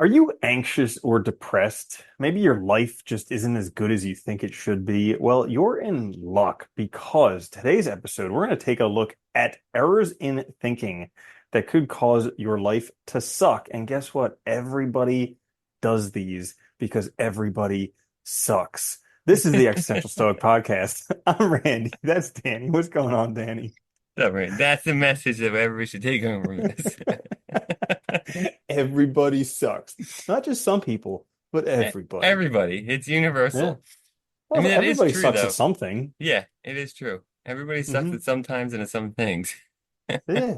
Are you anxious or depressed? Maybe your life just isn't as good as you think it should be. Well, you're in luck because today's episode, we're going to take a look at errors in thinking that could cause your life to suck. And guess what? Everybody does these because everybody sucks. This is the Existential Stoic podcast. I'm Randy. That's Danny. What's going on, Danny? So, right. That's the message that everybody should take home from this. Everybody sucks. Not just some people, but everybody. Everybody. It's Yeah. universal. I Well, mean, that is everybody true, sucks at though. something. Yeah, it is true. Everybody sucks Hmm. at some times and at some things. Yeah.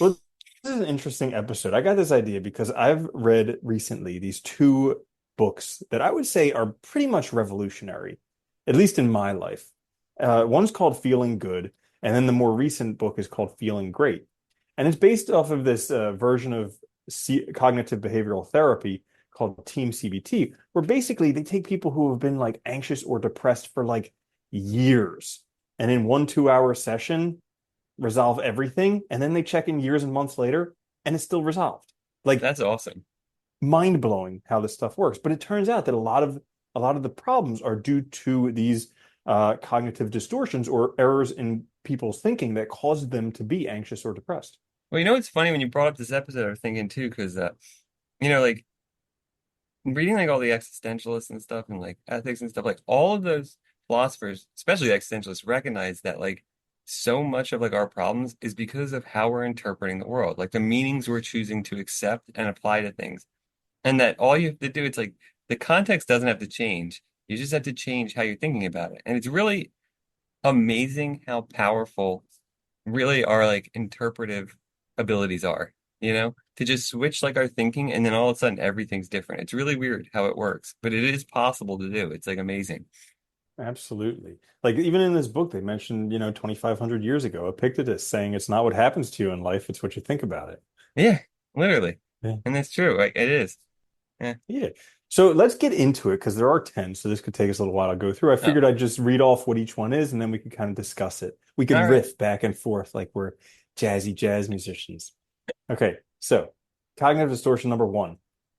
Well, this is an interesting episode. I got this idea because I've read recently these two books that I would say are pretty much revolutionary, at least in my life. One's called Feeling Good, and then the more recent book is called Feeling Great. And it's based off of this version of cognitive behavioral therapy called Team CBT, where basically they take people who have been like anxious or depressed for like years, and in 1 2 hour session, resolve everything, and then they check in years and months later, and it's still resolved. Like That's awesome. mind blowing how this stuff works. But it turns out that a lot of the problems are due to these cognitive distortions or errors in people's thinking that cause them to be anxious or depressed. Well, it's funny when you brought up this episode, I was thinking too, because, like reading like all the existentialists and stuff and like ethics and stuff, like all of those philosophers, especially existentialists, recognize that like so much of like our problems is because of how we're interpreting the world, like the meanings we're choosing to accept and apply to things. And that all you have to do, it's like the context doesn't have to change. You just have to change how you're thinking about it. And it's really amazing how powerful really our like interpretive abilities are, to just switch like our thinking and then all of a sudden everything's different. It's really weird how it works, but it is possible to do. It's like amazing. Absolutely. Like even in this book, they mentioned, 2,500 years ago, Epictetus saying it's not what happens to you in life, it's what you think about it. Yeah, literally. Yeah. And that's true. Like it is. Yeah. Yeah. So let's get into it because there are 10, so this could take us a little while to go through. I Oh, figured I'd just read off what each one is and then we could kind of discuss it. We could all right. riff back and forth like we're jazzy jazz musicians. Okay, so cognitive distortion number one,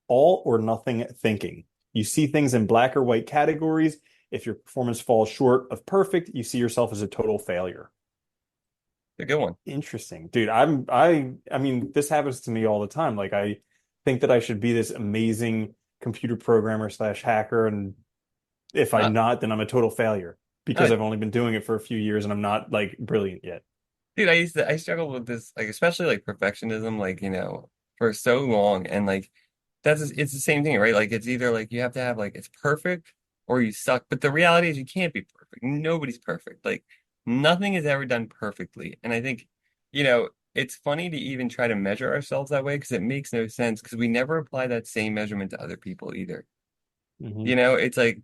all or nothing thinking. You see things in black or white categories. If your performance falls short of perfect, you see yourself as a total failure. A good one. Interesting. Dude, I mean, this happens to me all the time. Like I think that I should be this amazing computer programmer slash hacker, and if I'm Uh, not, then I'm a total failure because uh, I've only been doing it for a few years and I'm not like brilliant yet. Dude, I struggled with this, like, especially like perfectionism, like, for so long. And like, it's the same thing, right? Like, it's either like you have to have like, it's perfect or you suck. But the reality is you can't be perfect. Nobody's perfect. Like, nothing is ever done perfectly. And I think, it's funny to even try to measure ourselves that way because it makes no sense because we never apply that same measurement to other people either. Hmm. It's like,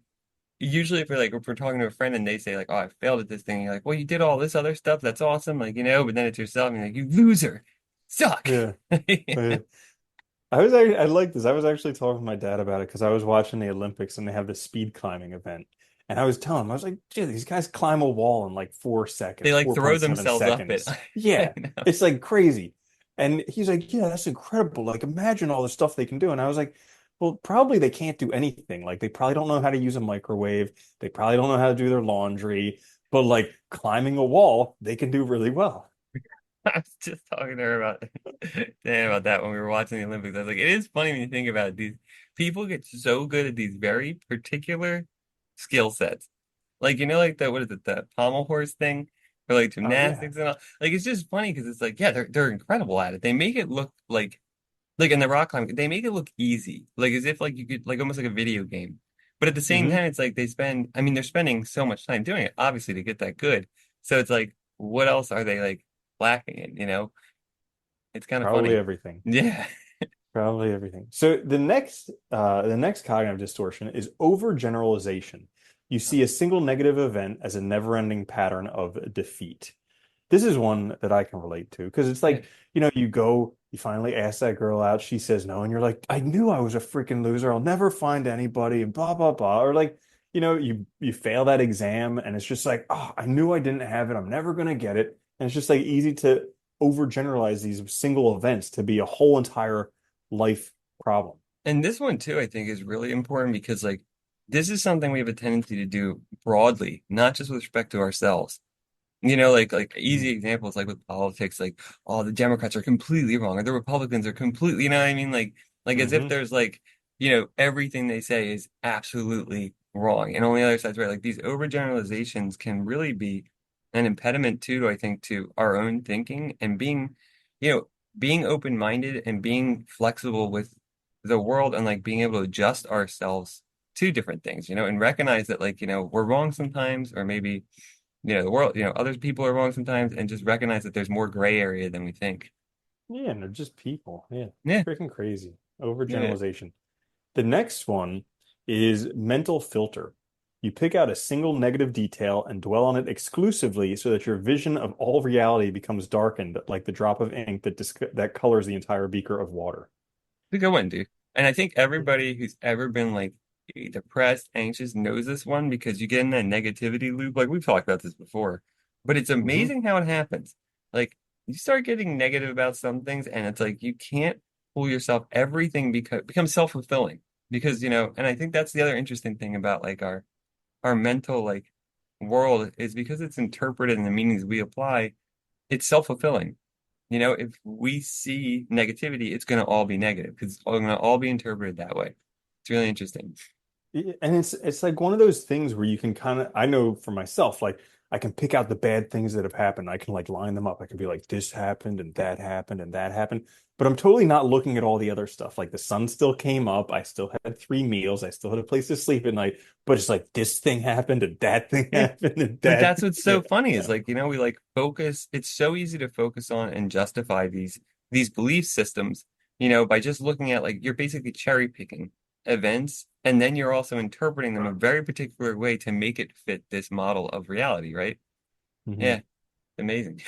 usually if we're talking to a friend and they say like, "Oh, I failed at this thing," you're like, "Well, you did all this other stuff. That's awesome." Like, but then it's yourself and you're like, "You loser, suck." Yeah. Yeah. I like this. I was actually talking with my dad about it because I was watching the Olympics and they have this speed climbing event. And I was telling him, I was like, dude, these guys climb a wall in like 4 seconds, They like throw 4.7 themselves up it. seconds. I Yeah, know. it's like crazy. And he's like, yeah, that's incredible. Like, imagine all the stuff they can do. And I was like, well, probably they can't do anything. Like, they probably don't know how to use a microwave. They probably don't know how to do their laundry. But like climbing a wall, they can do really well. I was just talking to her about Dan about that when we were watching the Olympics. I was like, it is funny when you think about it. These people get so good at these very particular skill sets. Like, like the what is it, the pommel horse thing for like Oh, yeah. gymnastics and all. Like it's just funny because it's like, yeah, they're incredible at it. They make it look like in the rock climbing, they make it look easy. Like as if like you could like almost like a video game. But at the same Hmm. time, it's like I mean, they're spending so much time doing it, obviously, to get that good. So it's like, what else are they like lacking in? It's kind of Probably funny. everything. Yeah. Probably everything. So the next cognitive distortion is overgeneralization. You see a single negative event as a never-ending pattern of defeat. This is one that I can relate to because it's Yeah. like, you finally ask that girl out, she says no, and you're like, I knew I was a freaking loser. I'll never find anybody, and blah blah blah. Or like, you fail that exam, and it's just like, oh, I knew I didn't have it. I'm never gonna get it. And it's just like easy to overgeneralize these single events to be a whole entire life problem. And this one too, I think, is really important because like this is something we have a tendency to do broadly, not just with respect to ourselves. Like easy examples like with politics, like, oh, the Democrats are completely wrong, or the Republicans are completely, you know what I mean? Like as if Mm-hmm. there's like, everything they say is absolutely wrong. And on the other side's right. Like these overgeneralizations can really be an impediment too, I think, to our own thinking and you know, being open-minded and being flexible with the world and like being able to adjust ourselves to different things, and recognize that like, we're wrong sometimes, or maybe the world, other people are wrong sometimes, and just recognize that there's more gray area than we think. Yeah, and they're just people. Yeah, Yeah, freaking crazy. yeah, Overgeneralization. The next one is mental filter. You pick out a single negative detail and dwell on it exclusively so that your vision of all reality becomes darkened, like the drop of ink that colors the entire beaker of water. it's a good one, dude. And I think everybody who's ever been like depressed, anxious knows this one because you get in that negativity loop. Like we've talked about this before, but it's Hmm. amazing how it happens. Like you start getting negative about some things, and it's like you can't fool yourself. Everything becomes self-fulfilling because and I think that's the other interesting thing about like our mental like world is because it's interpreted in the meanings we apply, it's self-fulfilling. If we see negativity, it's going to all be negative because it's going to all be interpreted that way. It's really interesting. And it's like one of those things where you can kind of, I know for myself, like I can pick out the bad things that have happened. I can like line them up. I can be like, this happened and that happened and that happened. But I'm totally not looking at all the other stuff. Like the sun still came up. I still had 3 meals. I still had a place to sleep at night. But it's like this thing happened and that thing Yeah. happened and But that. that's what's Yeah. so funny is like, we like focus, it's so easy to focus on and justify these belief systems, by just looking at like you're basically cherry picking events, and then you're also interpreting them a very particular way to make it fit this model of reality, right? Mhm. Yeah, amazing.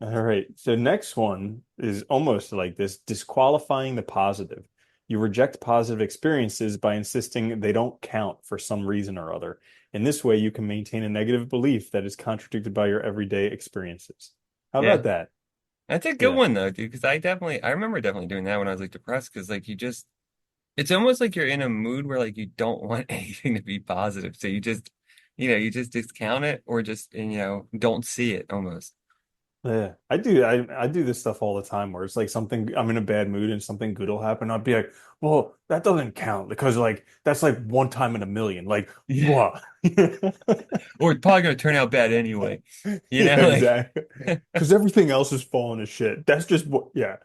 All right. So next one is almost like this, disqualifying the positive. You reject positive experiences by insisting they don't count for some reason or other. In this way, you can maintain a negative belief that is contradicted by your everyday experiences. How Yeah. about that? That's a good Yeah. one though, dude, because I remember definitely doing that when I was like depressed because like it's almost like you're in a mood where like you don't want anything to be positive. So you just discount it or just, don't see it almost. Yeah. I do this stuff all the time where it's like something I'm in a bad mood and something good will happen. I'll be like, well, that doesn't count because like that's like one time in a million. Like Yeah. what? Or it's probably gonna turn out bad anyway. Yeah, Like exactly. Because everything else is falling to shit. That's just what, yeah,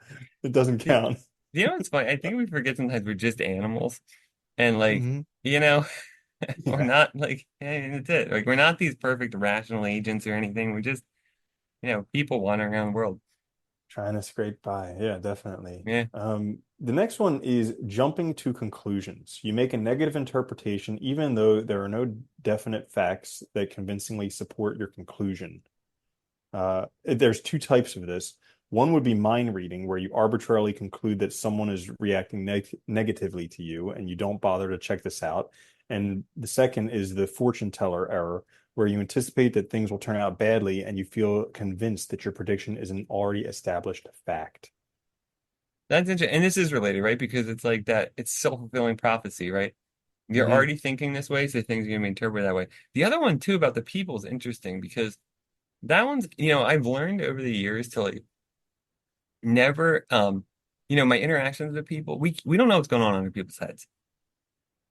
it doesn't you count. know what's funny? I think we forget sometimes we're just animals and like, Hmm. you know, we're Yeah, not like, that's it. Like we're not these perfect rational agents or anything. We're just, people wandering around the world. trying to scrape by. Yeah, definitely. Yeah. The next one is jumping to conclusions. You make a negative interpretation, even though there are no definite facts that convincingly support your conclusion. There's two types of this. One would be mind reading, where you arbitrarily conclude that someone is reacting negatively to you and you don't bother to check this out. And the second is the fortune teller error, where you anticipate that things will turn out badly and you feel convinced that your prediction is an already established fact. That's interesting. And this is related, right? Because it's like that, it's self-fulfilling prophecy, right? You're Hmm. already thinking this way, so things are going to be interpreted that way. The other one, too, about the people is interesting because that one's, I've learned over the years to like never, my interactions with people, we don't know what's going on under people's heads.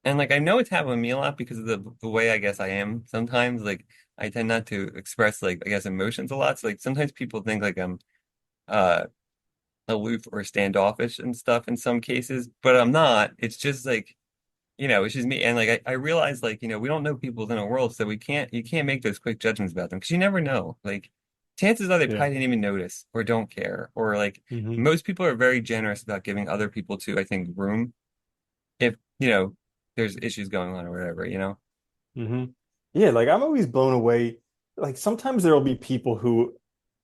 And like, I know it's happened with me a lot because of the way I guess I am sometimes. Like, I tend not to express, like, I guess, emotions a lot. So, like, sometimes people think like I'm, uh, aloof or standoffish and stuff in some cases, but I'm not. It's just like, it's just me. And like I realize like, we don't know people within a world, so you can't make those quick judgments about them because you never know. Like chances are they Yeah. probably didn't even notice or don't care. Or like Hmm. most people are very generous about giving other people to, I think, room if, there's issues going on or whatever. Hmm. Yeah, like I'm always blown away. Like sometimes there'll be people who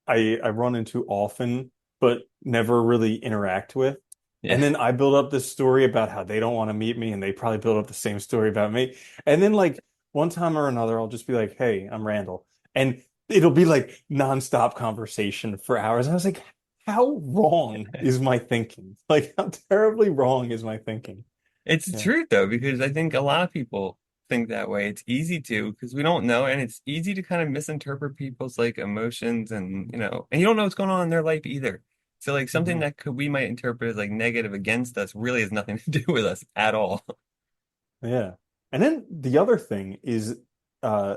I run into often, but never really interact with. And Yeah. then I build up this story about how they don't want to meet me, and they probably build up the same story about me. And then like one time or another, I'll just be like, "Hey, I'm Randall," and it'll be like nonstop conversation for hours. And I was like, "How wrong is my thinking? Like, how terribly wrong is my thinking?" It's the Yeah. truth though, because I think a lot of people think that way. It's easy to because we don't know, and it's easy to kind of misinterpret people's like emotions and and you don't know what's going on in their life either. So like something Hmm. that could we might interpret as like negative against us really has nothing to do with us at all. Yeah. And then the other thing is uh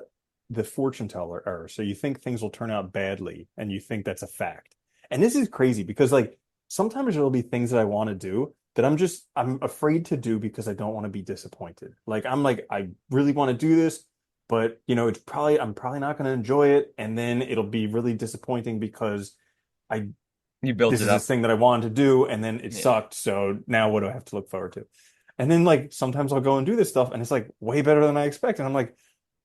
the fortune teller error. So you think things will turn out badly and you think that's a fact. And this is crazy because like sometimes there'll be things that I want to do that I'm afraid to do because I don't want to be disappointed. Like I really want to do this, but I'm probably not going to enjoy it and then it'll be really disappointing because I You built this it is this up. thing that I wanted to do, and then it Yeah. sucked. So now what do I have to look forward to? And then like sometimes I'll go and do this stuff, and it's like way better than I expected. And I'm like,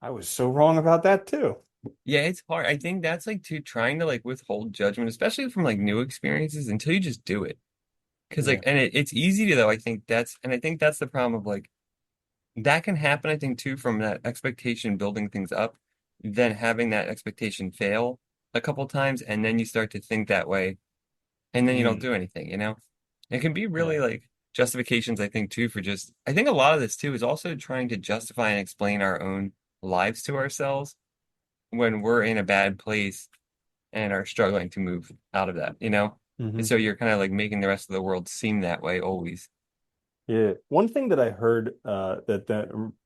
I was so wrong about that too. Yeah, it's hard. I think that's like too trying to like withhold judgment, especially from like new experiences until you just do it. Because like Yeah. and it's easy to though, I think that's the problem of like that can happen, I think, too, from that expectation building things up, then having that expectation fail a couple times, and then you start to think that way, and then you don't Mm, do anything. It can be really yeah. like justifications, I think, too, for just, I think a lot of this, too, is also trying to justify and explain our own lives to ourselves when we're in a bad place and are struggling to move out of that? And Hmm. so you're kind of like making the rest of the world seem that way always. Yeah. One thing that I heard that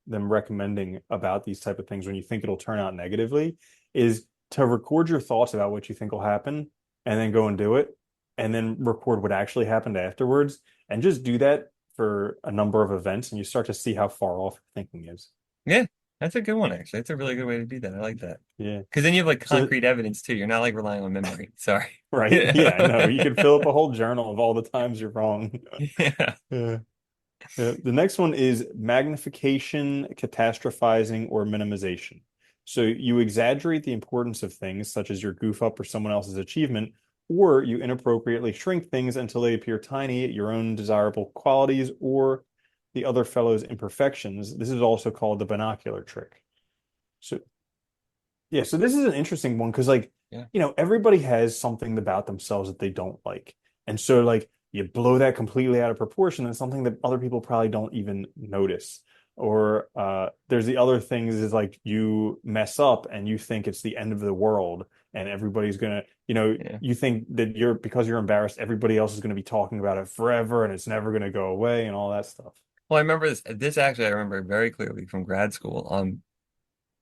them recommending about these type of things when you think it'll turn out negatively is to record your thoughts about what you think will happen and then go and do it and then record what actually happened afterwards and just do that for a number of events and you start to see how far off your thinking is. Yeah, that's a good one, actually. That's a really good way to do that. I like that. Yeah. Because then you have like So, concrete evidence too. You're not like relying on memory. Sorry. right. Yeah, no, you could Yeah. fill up a whole journal of all the times you're wrong. Yeah. Yeah. The next one is magnification, catastrophizing, or minimization. So you exaggerate the importance of things, such as your goof up or someone else's achievement, or you inappropriately shrink things until they appear tiny, your own desirable qualities, or the other fellow's imperfections. This is also called the binocular trick. So yeah, so this is an interesting one because Yeah. everybody has something about themselves that they don't like. And so like you blow that completely out of proportion and something that other people probably don't even notice. Or there's the other things is like you mess up and you think it's the end of the world and everybody's gonna, Yeah. you think that because you're embarrassed, everybody else is gonna be talking about it forever and it's never gonna go away and all that stuff. Well, I remember this. This actually I remember very clearly from grad school.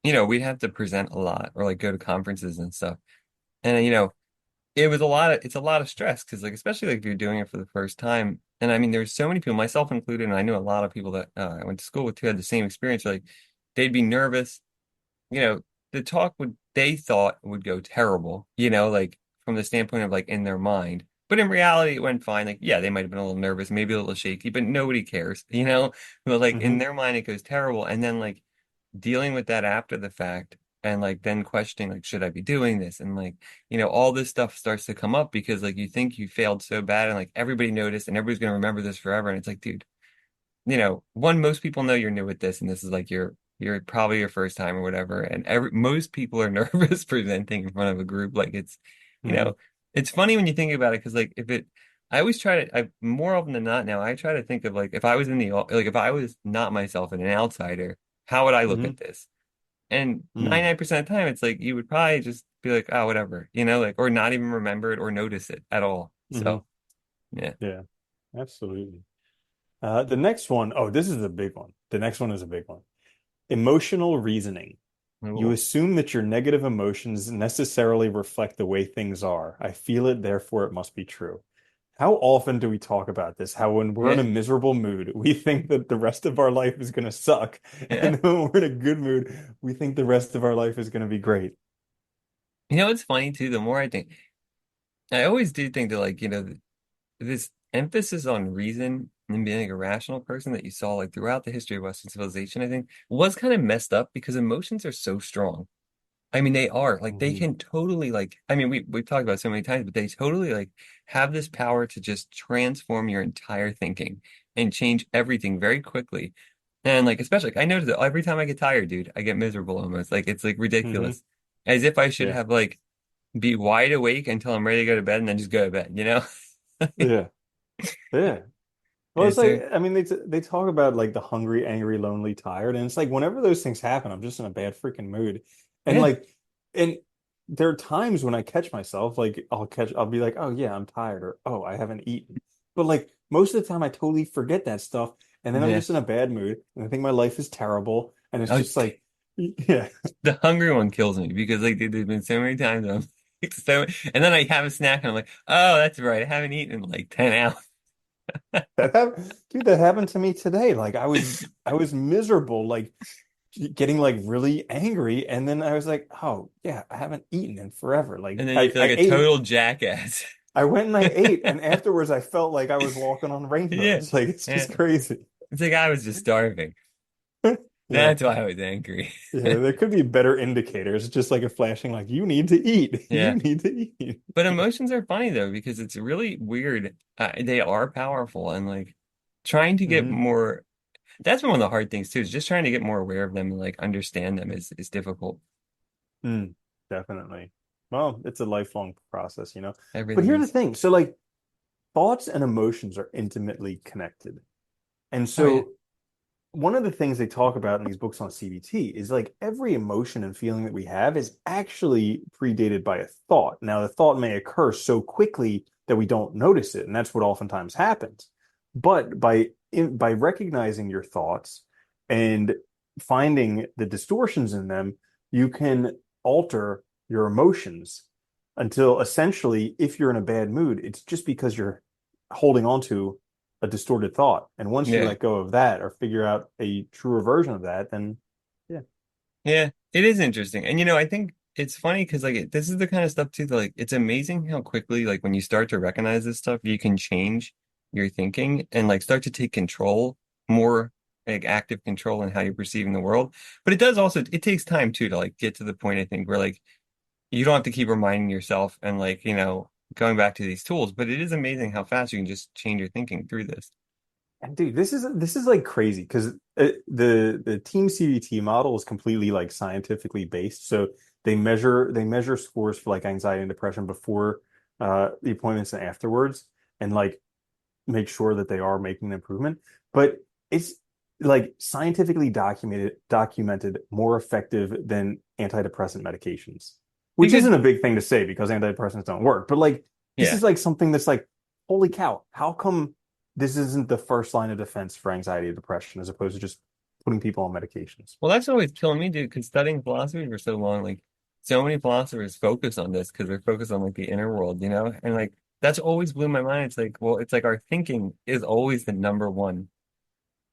We'd have to present a lot or like go to conferences and stuff. And it was it's a lot of stress because like especially like if you're doing it for the first time. And I mean there's so many people, myself included, and I knew a lot of people that I went to school with who had the same experience. Like they'd be nervous you know, the talk would they thought would go terrible, like from the standpoint of like in their mind. But in reality, it went fine. Like, yeah, they might have been a little nervous, maybe a little shaky, but nobody cares. But like in Hmm. their mind, it goes terrible. And then like dealing with that after the fact and like then questioning, like, should I be doing this? And like, all this stuff starts to come up because like you think you failed so bad and like everybody noticed and everybody's gonna remember this forever. And it's like, dude, one, most people know you're new at this, and this is like you're probably your first time or whatever, and most people are nervous presenting in front of a group. Like you Hmm. know, it's funny when you think about it because like if it, I always try to, I more often than not now, I try to think of like if I was like if I was not myself and an outsider, how would I look Hmm. at this? And Hmm. 99% of the time, it's like you would probably just be like, oh, whatever, like or not even remember it or notice it at all. Hmm. So yeah. Yeah, absolutely. The next one, oh, this is a big one. The next one is a big one. Emotional reasoning. You Cool. assume that your negative emotions necessarily reflect the way things are. I feel it, therefore it must be true. How often do we talk about this? How when we're in a Yeah. miserable mood, we think that the rest of our life is going to suck. Yeah. And when we're in a good mood, we think the rest of our life is going to be great. It's funny too. The more I think, I always do think that like, this emphasis on reason and being like a rational person that you saw like throughout the history of Western civilization, I think was kind of messed up because emotions are so strong. I mean, they are like they Hmm. can totally like, I mean, we've talked about it so many times, but they totally like have this power to just transform your entire thinking and change everything very quickly. And like, especially, like, I notice that every time I get tired, dude, I get miserable almost. Like, it's like Hmm. ridiculous. As if I should Yeah. have like be wide awake until I'm ready to go to bed and then just go to bed, you know? Yeah. Yeah. Well, it's It's like a I mean they talk about like the hungry, angry, lonely, tired, and it's like whenever those things happen, I'm just in a bad freaking mood, and yeah. like and there are times when I catch myself like I'll be like, oh yeah, I'm tired, or oh I haven't eaten, but like most of the time I totally forget that stuff, and then I'm Yeah. just in a bad mood, and I think my life is terrible, and it's Oh, just like yeah, the hungry one kills me because like there's been so many times I'm like, so, and then I have a snack and I'm like, oh, that's right, I haven't eaten in like 10 hours. dude, that happened to me today. Like I was miserable, like getting like really angry, and then I was like, oh yeah, I haven't eaten in forever. Like And then you I feel like I a ate, total jackass. I went and I ate, and afterwards I felt like I was walking on Yeah. rainbows. Like it's Yeah. just crazy. It's like I was just starving. Yeah. That's why I was angry. Yeah, there could be better indicators, just like a flashing like you need to eat. You Yeah. need to eat. But emotions are funny though because it's really weird. They are powerful and like trying to get Hmm. more. That's been one of the hard things too, is just trying to get more aware of them and like understand them is difficult. Mm, definitely. Well, it's a lifelong process, you know. But Everything here's the is. thing. So like thoughts and emotions are intimately connected. And Oh yeah. so one of the things they talk about in these books on CBT is like every emotion and feeling that we have is actually predated by a thought. Now, the thought may occur so quickly that we don't notice it, and that's what oftentimes happens. But by recognizing your thoughts and finding the distortions in them, you can alter your emotions until essentially, if you're in a bad mood, it's just because you're holding on to a distorted thought. And once you Yeah. let go of that or figure out a truer version of that, then yeah. Yeah. It is interesting. And I think it's funny because like this is the kind of stuff too that like it's amazing how quickly like when you start to recognize this stuff, you can change your thinking and like start to take control more like active control in how you're perceiving the world. But it does also it takes time too to like get to the point I think where like you don't have to keep reminding yourself and like, going back to these tools, but it is amazing how fast you can just change your thinking through this. And dude, this is like crazy because the team CBT model is completely like scientifically based. So they measure scores for like anxiety and depression before the appointments and afterwards, and like make sure that they are making an improvement. But it's like scientifically documented more effective than antidepressant medications, which Because isn't a big thing to say because antidepressants don't work. But like this yeah. is like something that's like, holy cow, how come this isn't the first line of defense for anxiety and depression as opposed to just putting people on medications? Well, that's always killing me, dude, because studying philosophy for so long, like so many philosophers focus on this because they're focused on like the inner world, And like that's always blew my mind. It's like, well, it's like our thinking is always the number one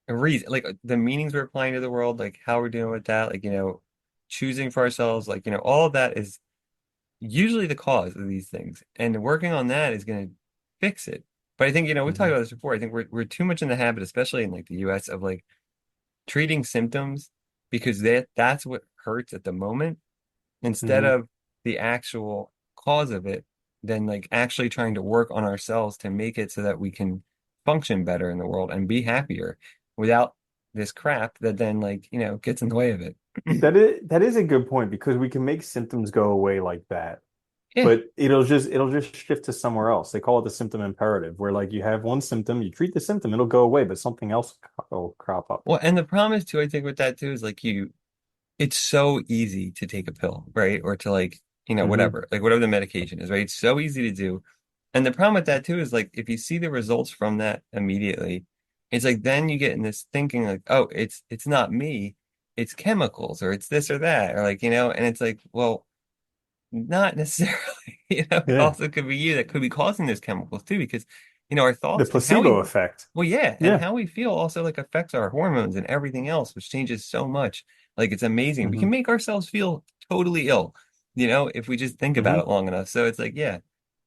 reason, like the meanings we're applying to the world, like how we're doing with that, like, choosing for ourselves, like, all of that is usually the cause of these things. And working on that is going to fix it. But I think, we talked Hmm. about this before. I think we're too much in the habit, especially in like the US, of like treating symptoms because that's what hurts at the moment instead Hmm. of the actual cause of it, then like actually trying to work on ourselves to make it so that we can function better in the world and be happier without this crap that then like, gets in the way of it. That is a good point because we can make symptoms go away like that, Yeah. but it'll just shift to somewhere else. They call it the symptom imperative, where like you have one symptom, you treat the symptom, it'll go away, but something else will crop up. Well, and the problem is too, I think with that too, is like it's so easy to take a pill, right? Or to like, Hmm. whatever, like whatever the medication is, right? It's so easy to do. And the problem with that too is like if you see the results from that immediately, it's like then you get in this thinking like, oh, it's not me, it's chemicals or it's this or that, or like, and it's like, well, not necessarily, it Yeah, also could be you that could be causing those chemicals too, because our the thoughts and how placebo we effect. well, yeah, and Yeah. how we feel also like affects our hormones and everything else, which changes so much. Like it's amazing. We can Hmm. make ourselves feel totally ill, if we just think about Hmm. it long enough. So it's like, yeah,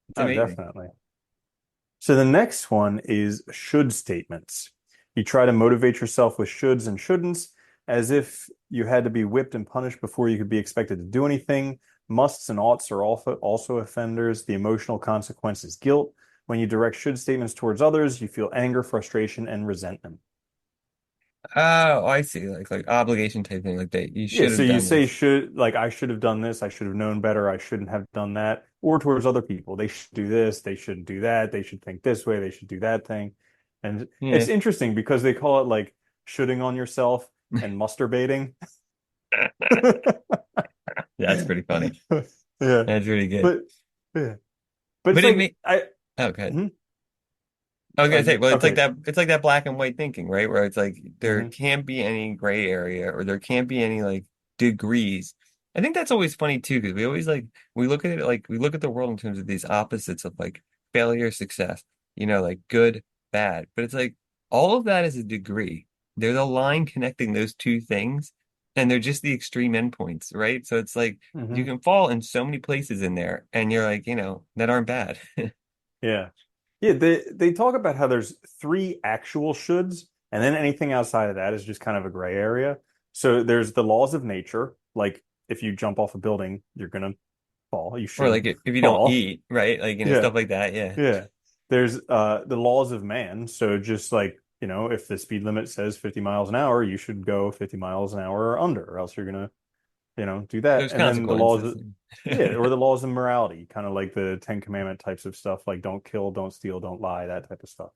it's Oh, amazing. definitely. So the next one is should statements. You try to motivate yourself with shoulds and shouldn'ts as if you had to be whipped and punished before you could be expected to do anything. Musts and oughts are also offenders. The emotional consequence is guilt. When you direct should statements towards others, you feel anger, frustration, and resentment. Oh, I see. Like obligation type thing, like that you Yeah, should so have you done say this. should, like I should have done this, I should have known better, I shouldn't have done that, or towards other people. They should do this, they shouldn't do that, they should think this way, they should do that thing. And it's Yeah. interesting because they call it like shooting on yourself and masturbating. That's pretty funny. Yeah. That's really good. But yeah. But it's But it like may I oh good. mhm. I was gonna say, well, Okay. it's like that black and white thinking, right? Where it's like there Hmm. can't be any gray area or there can't be any like degrees. I think that's always funny too, because we always like we look at it like we look at the world in terms of these opposites of like failure, success, like good, bad. But it's like all of that is a degree. There's a line connecting those two things, and they're just the extreme endpoints, right? So it's like you Hmm. can fall in so many places in there, and you're like, that aren't bad. Yeah. Yeah, they talk about how there's three actual shoulds, and then anything outside of that is just kind of a gray area. So there's the laws of nature, like if you jump off a building, you're gonna fall. You Or should like if you don't fall. eat, right? Like, Yeah, stuff like that. Yeah. yeah. There's the laws of man. So just like, if the speed limit says 50 miles an hour, you should go 50 miles an hour or under, or else you're gonna, do that. There's And then the laws consequences. of, yeah, or the laws of morality, kind of like the Ten Commandment types of stuff, like don't kill, don't steal, don't lie, that type of stuff.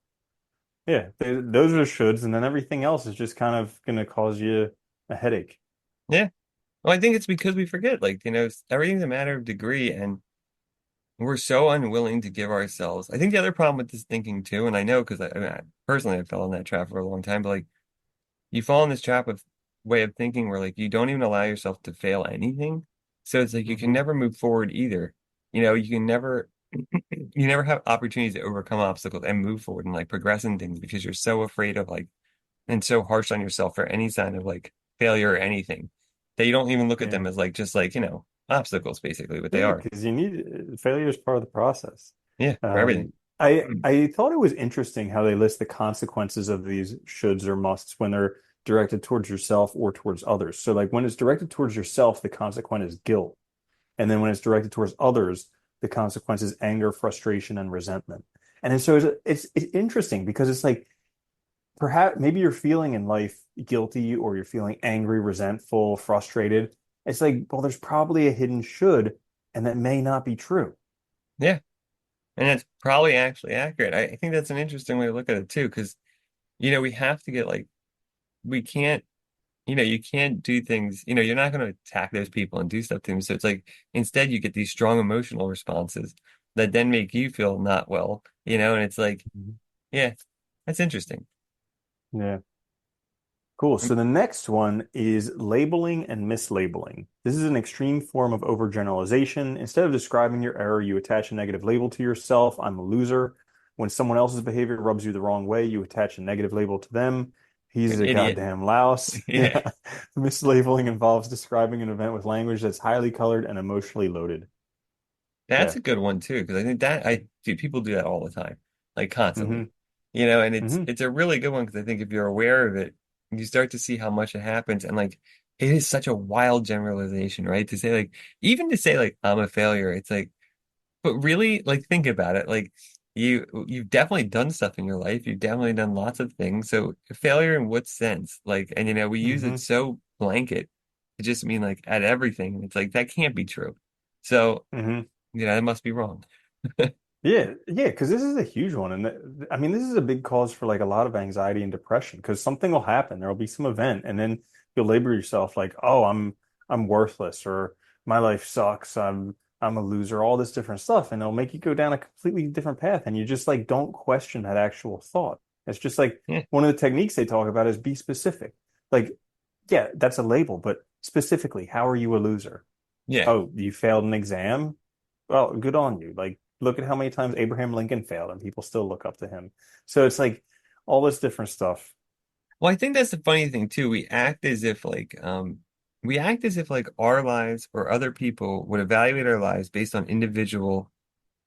Yeah, those are the shoulds, and then everything else is just kind of going to cause you a headache. Yeah. Well, I think it's because we forget, like, everything's a matter of degree, and we're so unwilling to give ourselves. I think the other problem with this thinking too, and I know because personally I fell in that trap for a long time, but like you fall in this trap of way of thinking where like you don't even allow yourself to fail anything. So it's like you can Hmm. never move forward either. You can never you never have opportunities to overcome obstacles and move forward and like progress in things because you're so afraid of like and so harsh on yourself for any sign of like failure or anything that you don't even look at Yeah, them as like just like, obstacles basically what they yeah, are. because you need failure is part of the process. Yeah, for everything. I thought it was interesting how they list the consequences of these shoulds or musts when they're directed towards yourself or towards others. So like when it's directed towards yourself, the consequence is guilt. And then when it's directed towards others, the consequence is anger, frustration, and resentment. And then so it's interesting because it's like perhaps maybe you're feeling in life guilty or you're feeling angry, resentful, frustrated. It's like, well, there's probably a hidden should, and that may not be true. Yeah. And it's probably actually accurate. I think that's an interesting way to look at it too, because we have to get like we can't, you can't do things, you're not going to attack those people and do stuff to them. So it's like instead you get these strong emotional responses that then make you feel not well, and it's like, Mhm. yeah, that's interesting. Yeah. Cool. Um, So the next one is labeling and mislabeling. This is an extreme form of overgeneralization. Instead of describing your error, you attach a negative label to yourself. I'm a loser. When someone else's behavior rubs you the wrong way, you attach a negative label to them. You're He's an a idiot. goddamn louse. Yeah. Yeah. Mislabeling involves describing an event with language that's highly colored and emotionally loaded. That's Yeah. a good one too, because I think that I do people do that all the time, like constantly. Hmm. And it's Hmm. it's a really good one because I think if you're aware of it, you start to see how much it happens. And like it is such a wild generalization, right? To say like even to say like I'm a failure, it's like, but really like think about it. Like you've definitely done stuff in your life. You've definitely done lots of things. So failure in what sense? Like, and we use it Hmm. so blanket to just mean like at everything. It's like that can't be true. So hmm. it must be wrong. Yeah, yeah, because this is a huge one, and I mean, this is a big cause for like a lot of anxiety and depression. Because something will happen, there will be some event, and then you'll label yourself like, "Oh, I'm worthless," or "My life sucks," I'm a loser," all this different stuff, and it'll make you go down a completely different path, and you just like don't question that actual thought. It's just like Yeah. one of the techniques they talk about is be specific. Like, yeah, that's a label, but specifically, how are you a loser? Yeah. Oh, you failed an exam? Well, good on you. Like, look at how many times Abraham Lincoln failed and people still look up to him. So it's like all this different stuff. Well, I think that's the funny thing too. We act as if like our lives or other people would evaluate our lives based on individual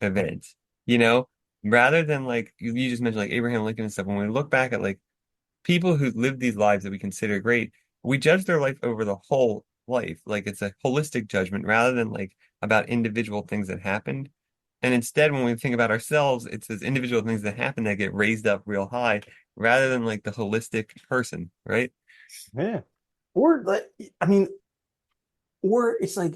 events, you know, rather than like you just mentioned like Abraham Lincoln and stuff. When we look back at like people who lived these lives that we consider great, we judge their life over the whole life. Like it's a holistic judgment rather than like about individual things that happened. And instead, when we think about ourselves, it's those individual things that happen that get raised up real high rather than like the holistic person, right? Yeah. Or like, I mean, or it's like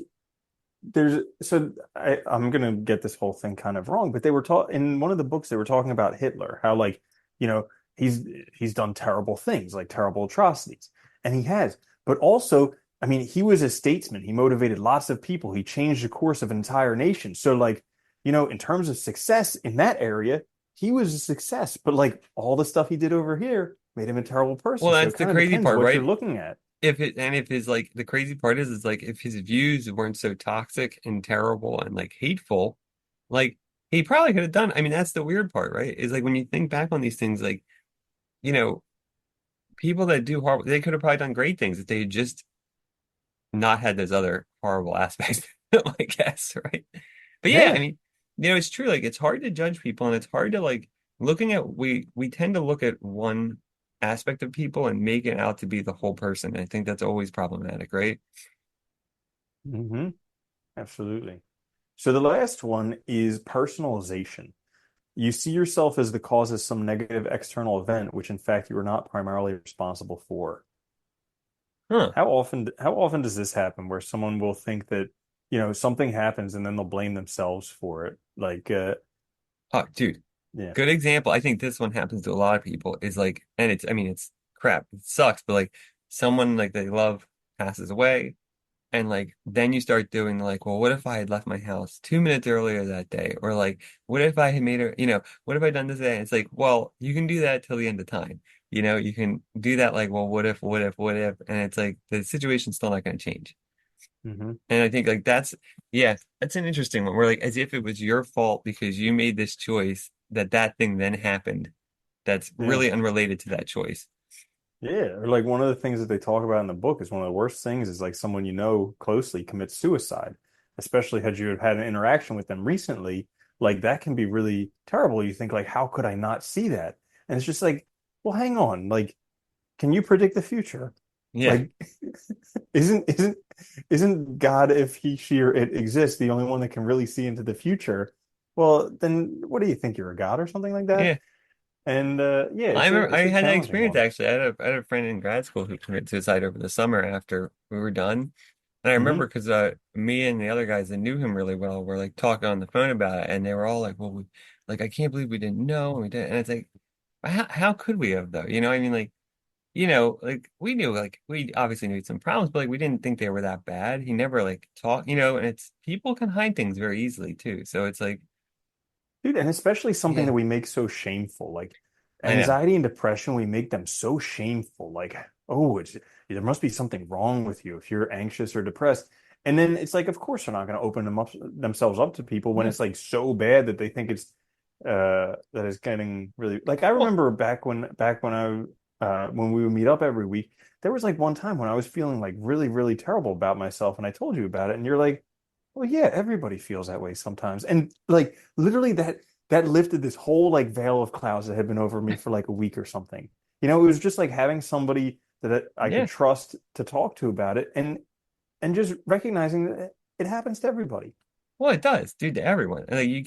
I'm gonna get this whole thing kind of wrong, but they were taught in one of the books they were talking about Hitler, how like, you know, he's he's done terrible things, like terrible atrocities, and he has. But also, I mean, he was a statesman. He motivated lots of people. He changed the course of an entire nation. So, like, in terms of success in that area, he was a success. But like all the stuff he did over here made him a terrible Well, person. So that's it the kind of crazy depends part, what you're right? looking at. If his like the crazy part is like if his views weren't so toxic and terrible and like hateful, like he probably could have done. I mean, that's the weird part, right? Is like when you think back on these things, like, you know, people that do horrible, they could have probably done great things if they had just not had those other horrible aspects, I guess, right? But yeah, I Yeah. mean, it's true. Like it's hard to judge people, and it's hard to like looking at we tend to look at one aspect of people and make it out to be the whole person. I think that's always problematic, right? Hmm. Absolutely. So the last one is personalization. You see yourself as the cause of some negative external event, which in fact you are not primarily responsible for. Huh. How often does this happen where someone will think that, something happens and then they'll blame themselves for it? Like, Oh, dude, yeah. good example. I think this one happens to a lot of people is like, and it's, I mean, it's crap. It sucks, but like someone like they love passes away. And like then you start doing like, well, what if I had left my house 2 minutes earlier that day? Or like, what if I had made her, what if I done this day? And it's like, well, you can do that till the end of time. You can do that like, well, what if? And it's like the situation's still not going to change. Hmm. And I think like yeah, that's an interesting one. Where like as if it was your fault because you made this choice that thing then happened. That's Yeah. really unrelated to that choice. Yeah. Or like one of the things that they talk about in the book is one of the worst things is like someone you know closely commits suicide, especially had you have had an interaction with them recently. Like that can be really terrible. You think like, how could I not see that? And it's just like, well, hang on. Like, can you predict the future? Yeah. Like, isn't God, if he, she, or it exists, the only one that can really see into the future? Well, then what do you think? You're a god or something like that? Yeah. And yeah, I remember I it's a had that challenging experience one. actually. I had a friend in grad school who committed suicide over the summer after we were done. And I remember Hmm. because me and the other guys that knew him really well were like talking on the phone about it, and they were all like, "Well, like I can't believe we didn't know, and we did." And it's like, how could we have though? I mean, like like we knew like we obviously knew some problems, but like we didn't think they were that bad. He never like talked, and it's people can hide things very easily too. So it's like, Dude, and especially something that yeah, we make so shameful, like I know, anxiety and depression, we make them so shameful. Like, oh, there must be something wrong with you if you're anxious or depressed. And then it's like, of course, they're not going to open themselves up to people when yeah. it's like so bad that they think it's that it's getting really like I Well, remember when we would meet up every week, there was like one time when I was feeling like really, really terrible about myself, and I told you about it, and you're like, well, yeah, everybody feels that way sometimes. And like literally that lifted this whole like veil of clouds that had been over me for like a week or something. It was just like having somebody that I could yeah. trust to talk to about it and just recognizing that it happens to everybody. Well, it does, dude, to everyone. And, like you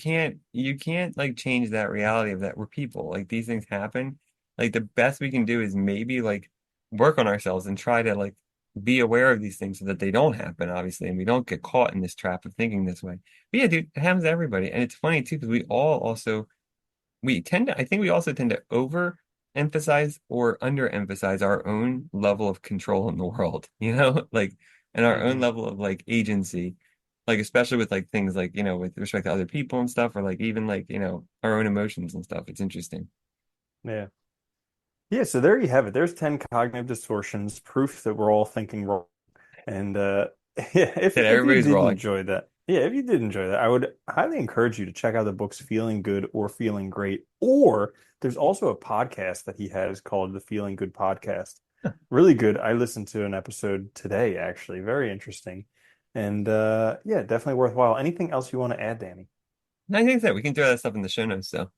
can't like change that reality of that we're people. Like these things happen. Like the best we can do is maybe like work on ourselves and try to like be aware of these things so that they don't happen, obviously, and we don't get caught in this trap of thinking this way. But yeah, dude, it happens to everybody. And it's funny too, because I think we also tend to overemphasize or underemphasize our own level of control in the world, like and our own Hmm. level of like agency, like especially with like things like, with respect to other people and stuff, or like even like, our own emotions and stuff. It's interesting. Yeah. Yeah, so there you have it. There's 10 cognitive distortions, proof that we're all thinking wrong. And yeah, if That if you everybody's did wrong. enjoy that, yeah, if you did enjoy that, I would highly encourage you to check out the books Feeling Good or Feeling Great. Or there's also a podcast that he has called the Feeling Good Podcast. Really good. I listened to an episode today, actually. Very interesting. And yeah, definitely worthwhile. Anything else you want to add, Danny? And I think that we can throw that stuff in the show notes, so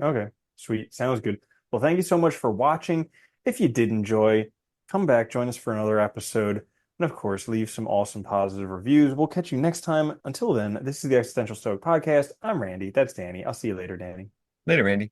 Okay, sweet. Sounds good. Well, thank you so much for watching. If you did enjoy, come back, join us for another episode. And of course, leave some awesome positive reviews. We'll catch you next time. Until then, this is the Existential Stoic Podcast. I'm Randy. That's Danny. I'll see you later, Danny. later, Randy.